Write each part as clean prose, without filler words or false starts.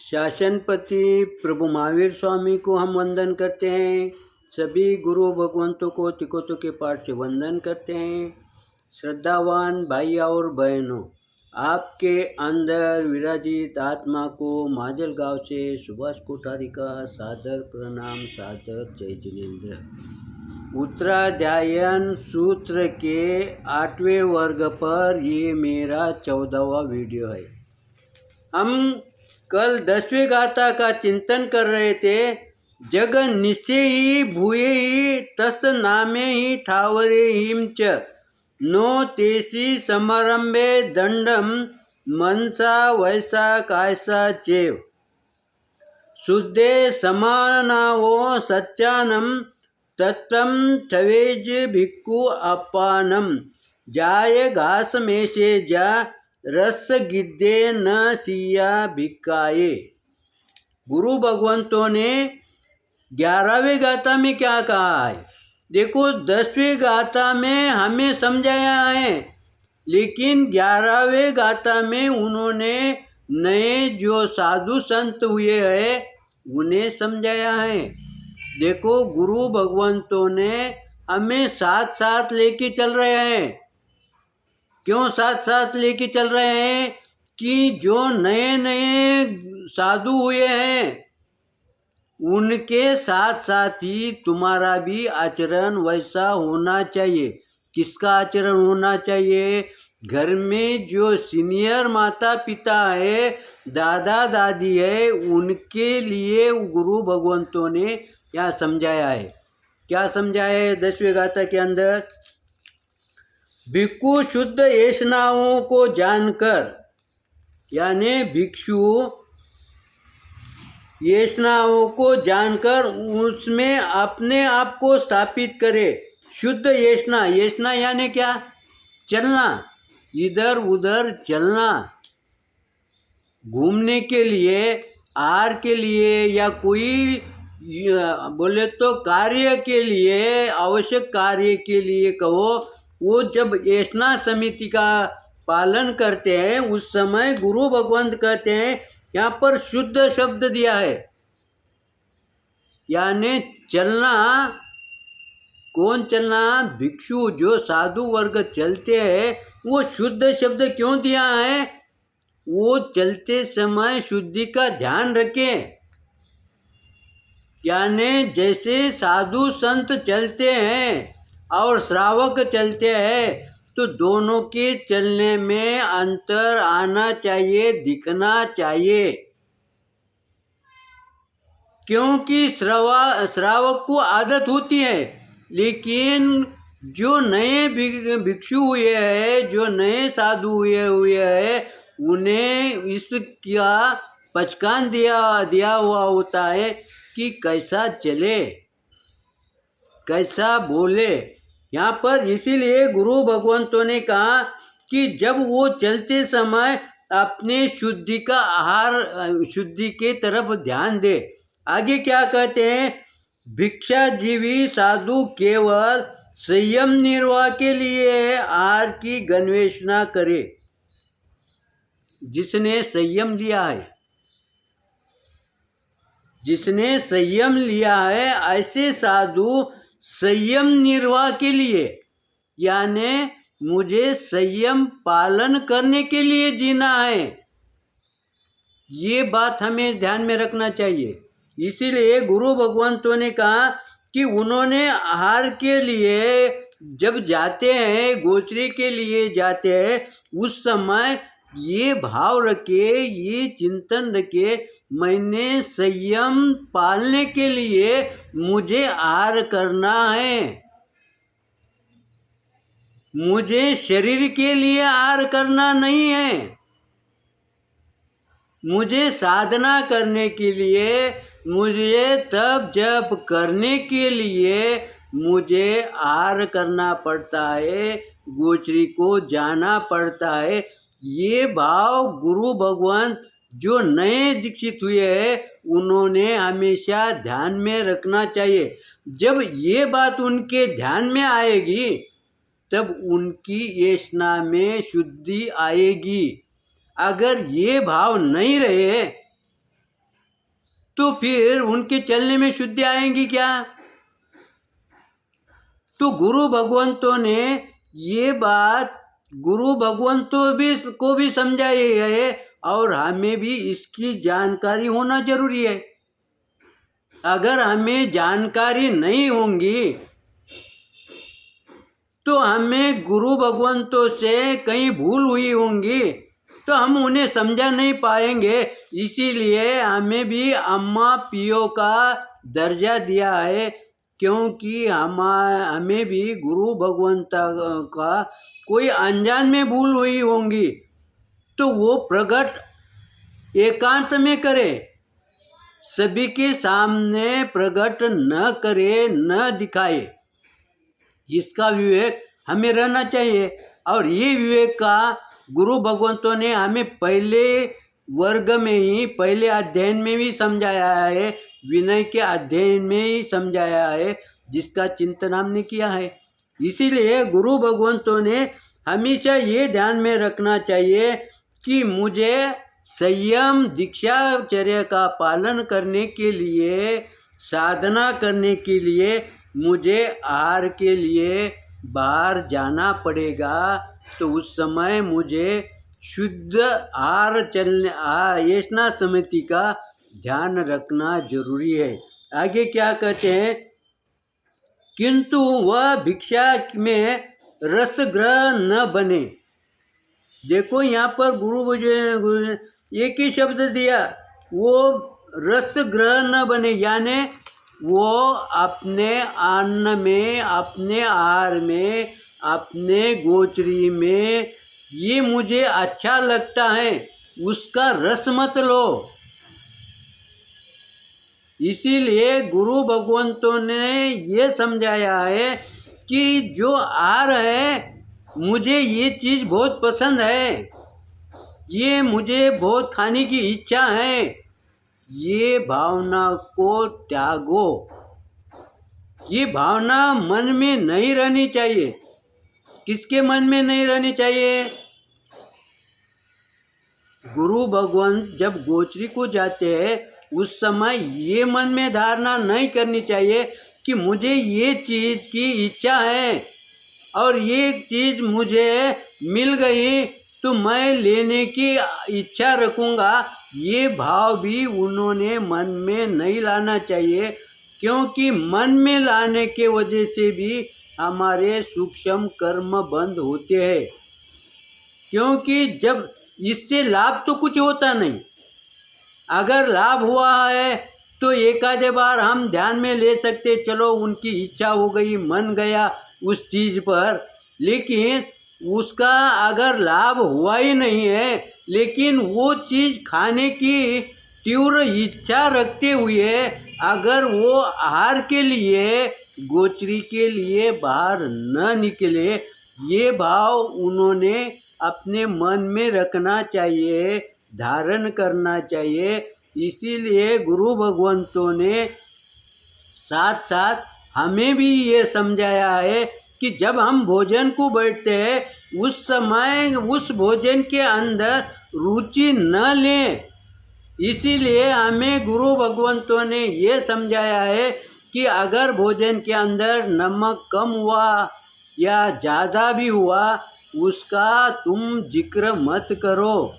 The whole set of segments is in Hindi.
शासनपति प्रभु महावीर स्वामी को हम वंदन करते हैं। सभी गुरु भगवंतों को तिकोतों के पाठ से वंदन करते हैं। श्रद्धावान भाई और बहनों, आपके अंदर विराजित आत्मा को माजलगांव से सुभाष कोठारी का सादर प्रणाम, सादर जय जिनेन्द्र। उत्तराध्यायन सूत्र के 8वें वर्ग पर ये मेरा 14वां वीडियो है। हम कल 10वें गाथा का चिंतन कर रहे थे। जग निश्चयी भूये तस् नामे ही थावरे हिम च नो तेसी समारंभे दंडम मनसा वैसा कायसा चेव शुद्धे समानावो सच्चानम तत्तम ठवेज भिक्खु अपानम जाय घास में से जा रस गिद्धे न सिया भिक्काए। गुरु भगवंतों ने 11वें गाथा में क्या कहा है? देखो, 10वें गाथा में हमें समझाया है, लेकिन 11वें गाथा में उन्होंने नए जो साधु संत हुए हैं उन्हें समझाया है। देखो, गुरु भगवंतों ने हमें साथ साथ लेके चल रहे हैं। क्यों साथ साथ लेके चल रहे हैं? कि जो नए नए साधु हुए हैं उनके साथ साथ ही तुम्हारा भी आचरण वैसा होना चाहिए। किसका आचरण होना चाहिए? घर में जो सीनियर माता पिता है, दादा दादी है, उनके लिए गुरु भगवंतों ने क्या समझाया है? क्या समझाया है 10वें गाथा के अंदर? भिक्खु शुद्ध ऐष्णाओं को जानकर, यानी भिक्षु ऐष्णाओं को जानकर उसमें अपने आप को स्थापित करे। शुद्ध ऐष्णा, ऐष्णा यानी क्या? चलना, इधर उधर चलना, घूमने के लिए, आहार के लिए या कोई बोले तो कार्य के लिए, आवश्यक कार्य के लिए कहो, वो जब ऐष्णा समिति का पालन करते हैं उस समय गुरु भगवंत कहते हैं, यहाँ पर शुद्ध शब्द दिया है, यानी चलना। कौन चलना? भिक्षु, जो साधु वर्ग चलते हैं, वो शुद्ध शब्द क्यों दिया है? वो चलते समय शुद्धि का ध्यान रखें। यानी जैसे साधु संत चलते हैं और श्रावक चलते हैं, तो दोनों के चलने में अंतर आना चाहिए, दिखना चाहिए। क्योंकि श्रावक को आदत होती है, लेकिन जो नए भिक्षु हुए हैं, जो नए साधु हुए हैं, उन्हें इसका पहचान दिया हुआ होता है कि कैसा चले, कैसा बोले। यहाँ पर इसीलिए गुरु भगवंतों ने कहा कि जब वो चलते समय अपने शुद्धि का आहार, शुद्धि के तरफ ध्यान दे। आगे क्या कहते हैं? भिक्षाजीवी साधु केवल संयम निर्वाह के लिए आहार की अन्वेषणा करे। जिसने संयम लिया है, जिसने संयम लिया है, ऐसे साधु संयम निर्वाह के लिए, यानी मुझे संयम पालन करने के लिए जीना है, ये बात हमें ध्यान में रखना चाहिए। इसीलिए गुरु भगवंतों ने कहा कि उन्होंने आहार के लिए जब जाते हैं, गोचरी के लिए जाते हैं, उस समय ये भाव रखे, ये चिंतन रखे, मैंने संयम पालने के लिए मुझे आहार करना है, मुझे शरीर के लिए आहार करना नहीं है। मुझे साधना करने के लिए, मुझे तप जप करने के लिए मुझे आहार करना पड़ता है, गोचरी को जाना पड़ता है। ये भाव गुरु भगवंत जो नए दीक्षित हुए हैं उन्होंने हमेशा ध्यान में रखना चाहिए। जब ये बात उनके ध्यान में आएगी तब उनकी ऐष्णा में शुद्धि आएगी। अगर ये भाव नहीं रहे तो फिर उनके चलने में शुद्धि आएंगी क्या? तो गुरु भगवंतों ने ये बात गुरु भगवंतों भी को भी समझाई है और हमें भी इसकी जानकारी होना जरूरी है। अगर हमें जानकारी नहीं होंगी तो हमें गुरु भगवंतों से कहीं भूल हुई होंगी तो हम उन्हें समझा नहीं पाएंगे। इसीलिए हमें भी अम्मा पियो का दर्जा दिया है, क्योंकि हमें भी गुरु भगवंत का कोई अनजान में भूल हुई होंगी तो वो प्रकट एकांत में करे, सभी के सामने प्रकट न करे, न दिखाए। इसका विवेक हमें रहना चाहिए। और ये विवेक का गुरु भगवंतों ने हमें पहले वर्ग में ही, पहले अध्ययन में भी समझाया है, विनय के अध्ययन में ही समझाया है, जिसका चिंतन हमने किया है। इसीलिए गुरु भगवंतों ने हमेशा ये ध्यान में रखना चाहिए कि मुझे संयम दीक्षाचर्य का पालन करने के लिए, साधना करने के लिए मुझे आहार के लिए बाहर जाना पड़ेगा, तो उस समय मुझे शुद्ध आहार येषणा समिति का ध्यान रखना जरूरी है। आगे क्या कहते हैं, किंतु वह भिक्षा में रसग्रह न बने। देखो यहाँ पर गुरु ने एक ही शब्द दिया, वो रसग्रह न बने, यानी वो अपने अन्न में, अपने आहार में, अपने गोचरी में ये मुझे अच्छा लगता है उसका रस मत लो। इसीलिए गुरु भगवंतों ने ये समझाया है कि जो आहार है, मुझे ये चीज़ बहुत पसंद है, ये मुझे बहुत खाने की इच्छा है, ये भावना को त्यागो। ये भावना मन में नहीं रहनी चाहिए। किसके मन में नहीं रहनी चाहिए? गुरु भगवंत जब गोचरी को जाते हैं उस समय ये मन में धारणा नहीं करनी चाहिए कि मुझे ये चीज़ की इच्छा है और ये चीज़ मुझे मिल गई तो मैं लेने की इच्छा रखूँगा। ये भाव भी उन्होंने मन में नहीं लाना चाहिए, क्योंकि मन में लाने के वजह से भी हमारे सूक्ष्म कर्म बंद होते हैं। क्योंकि जब इससे लाभ तो कुछ होता नहीं, अगर लाभ हुआ है तो एक आधे बार हम ध्यान में ले सकते, चलो उनकी इच्छा हो गई, मन गया उस चीज़ पर, लेकिन उसका अगर लाभ हुआ ही नहीं है, लेकिन वो चीज़ खाने की तीव्र इच्छा रखते हुए अगर वो आहार के लिए, गोचरी के लिए बाहर न निकले, ये भाव उन्होंने अपने मन में रखना चाहिए, धारण करना चाहिए। इसीलिए गुरु भगवंतों ने साथ साथ हमें भी ये समझाया है कि जब हम भोजन को बैठते हैं उस समय उस भोजन के अंदर रुचि न लें। इसीलिए हमें गुरु भगवंतों ने ये समझाया है कि अगर भोजन के अंदर नमक कम हुआ या ज़्यादा भी हुआ, उसका तुम जिक्र मत करो।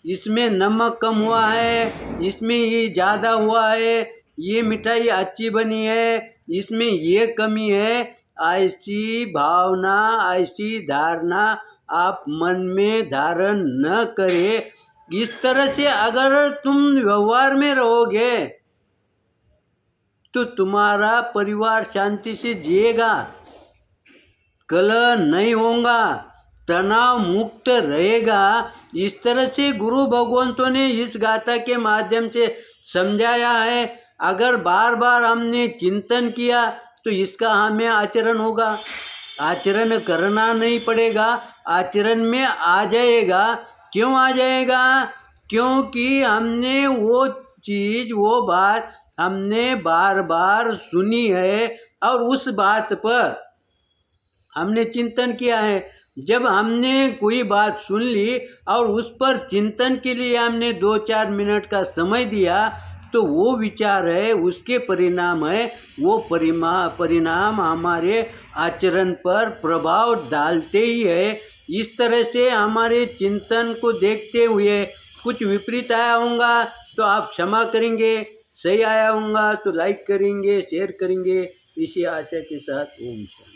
इसमें नमक कम हुआ है, इसमें ये ज़्यादा हुआ है, ये मिठाई अच्छी बनी है, इसमें ये कमी है, ऐसी भावना, ऐसी धारणा आप मन में धारण न करें। इस तरह से अगर तुम व्यवहार में रहोगे तो तुम्हारा परिवार शांति से जिएगा, कलह नहीं होगा, तनाव मुक्त रहेगा। इस तरह से गुरु भगवंतों ने इस गाथा के माध्यम से समझाया है। अगर बार बार हमने चिंतन किया तो इसका हमें आचरण होगा, आचरण करना नहीं पड़ेगा, आचरण में आ जाएगा। क्यों आ जाएगा? क्योंकि हमने वो चीज़, वो बात हमने बार बार सुनी है और उस बात पर हमने चिंतन किया है। जब हमने कोई बात सुन ली और उस पर चिंतन के लिए हमने 2-4 मिनट का समय दिया, तो वो विचार है, उसके परिणाम है, वो परिणाम हमारे आचरण पर प्रभाव डालते ही है। इस तरह से हमारे चिंतन को देखते हुए कुछ विपरीत आया होगा तो आप क्षमा करेंगे, सही आया होगा तो लाइक करेंगे, शेयर करेंगे। इसी आशा के साथ ओम शांति।